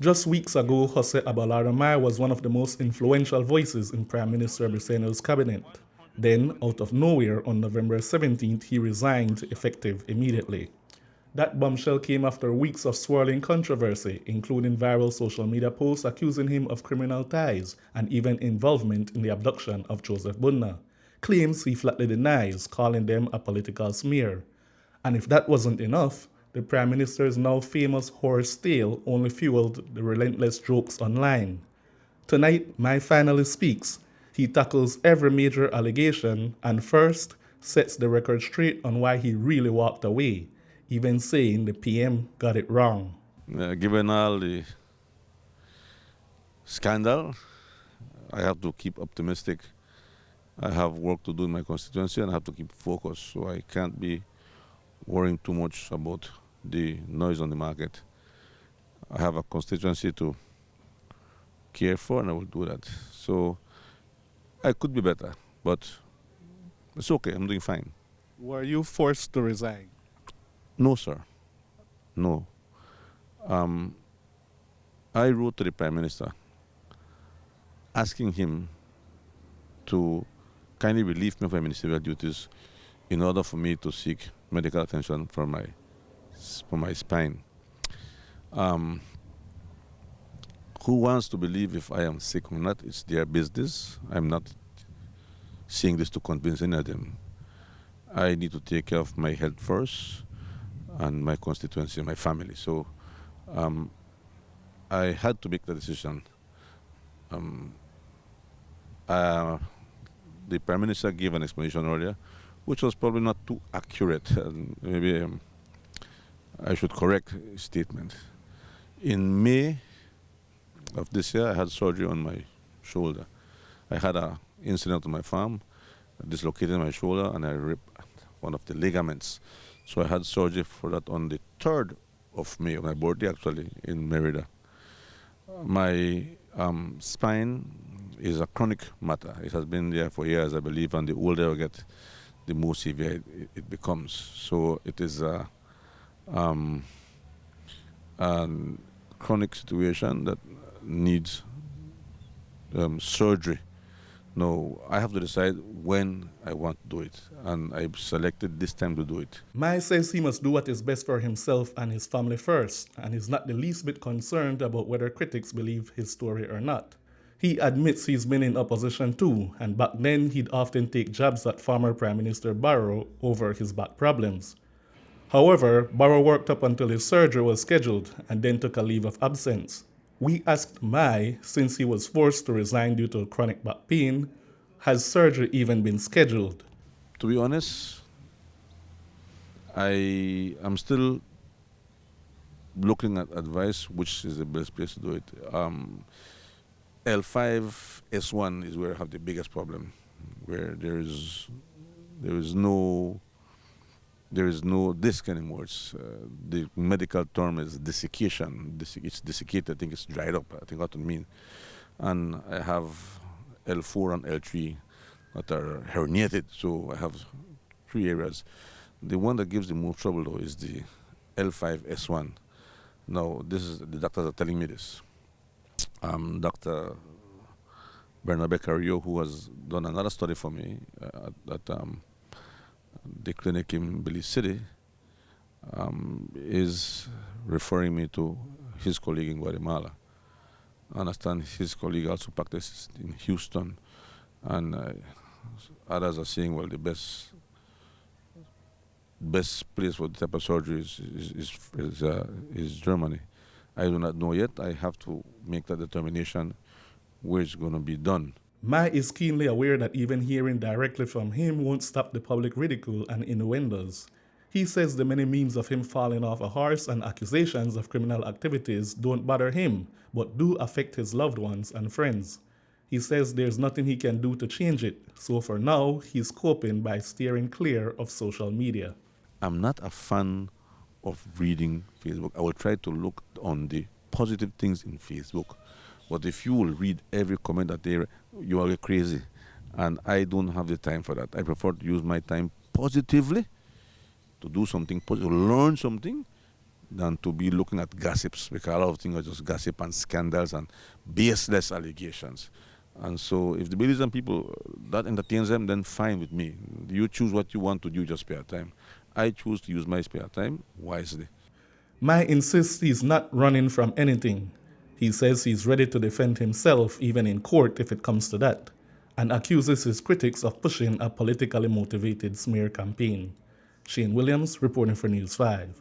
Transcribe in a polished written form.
Just weeks ago, José Abelardo Mai was one of the most influential voices in Prime Minister Briceño's cabinet. Then, out of nowhere, on November 17th, he resigned, effective immediately. That bombshell came after weeks of swirling controversy, including viral social media posts accusing him of criminal ties and even involvement in the abduction of Joseph Bunna. Claims he flatly denies, calling them a political smear. And if that wasn't enough, the Prime Minister's now famous horse tale only fueled the relentless jokes online. Tonight, my finalist speaks. He tackles every major allegation and first sets the record straight on why he really walked away, even saying the PM got it wrong. Given all the scandal, I have to keep optimistic. I have work to do in my constituency and I have to keep focused, so I can't be worrying too much about the noise on the market. I have a constituency to care for and I will do that. So I could be better, but it's okay, I'm doing fine. Were you forced to resign? No, sir. No. I wrote to the Prime Minister asking him to kindly relieve me of my ministerial duties in order for me to seek medical attention for my spine. Who wants to believe if I am sick or not? It's their business. I'm not saying this to convince any of them. I need to take care of my health first and my constituency and my family. So I had to make the decision. The Prime Minister gave an explanation earlier, which was probably not too accurate. And maybe I should correct his statement. In May of this year, I had surgery on my shoulder. I had an incident on my farm, dislocated my shoulder, and I ripped one of the ligaments. So I had surgery for that on the 3rd of May, my birthday actually, in Merida. My spine is a chronic matter. It has been there for years, I believe, and the older I get, the more severe it becomes. So it is a chronic situation that needs surgery. No, I have to decide when I want to do it, and I've selected this time to do it. Mai says he must do what is best for himself and his family first, and is not the least bit concerned about whether critics believe his story or not. He admits he's been in opposition too, and back then he'd often take jabs at former Prime Minister Barrow over his back problems. However, Barrow worked up until his surgery was scheduled and then took a leave of absence. We asked Mai, since he was forced to resign due to chronic back pain, has surgery even been scheduled? To be honest, I am still looking at advice, which is the best place to do it. L5S1 is where I have the biggest problem, where there is no disc anymore. The medical term is desiccation. It's desiccated. I think it's dried up. I think that's what I mean. And I have L4 and L3 that are herniated. So I have 3 areas. The one that gives the most trouble though is the L5S1. Now the doctors are telling me this. Dr. Bernabe Carrillo, who has done another study for me at the clinic in Belize City, is referring me to his colleague in Guatemala. I understand his colleague also practices in Houston, and others are saying, well, the best place for the type of surgery is Germany. I do not know yet. I have to make that determination where it's going to be done. Mai is keenly aware that even hearing directly from him won't stop the public ridicule and innuendos. He says the many memes of him falling off a horse and accusations of criminal activities don't bother him, but do affect his loved ones and friends. He says there's nothing he can do to change it, so for now, he's coping by steering clear of social media. I'm not a fan of reading Facebook. I will try to look on the positive things in Facebook. But if you will read every comment that you are crazy. And I don't have the time for that. I prefer to use my time positively, to do something positive, learn something, than to be looking at gossips, because a lot of things are just gossip and scandals and baseless allegations. And so if the Belizean people, that entertains them, then fine with me. You choose what you want to do, with your spare time. I choose to use my spare time wisely. Mai insists he's not running from anything. He says he's ready to defend himself even in court if it comes to that, and accuses his critics of pushing a politically motivated smear campaign. Shane Williams reporting for News 5.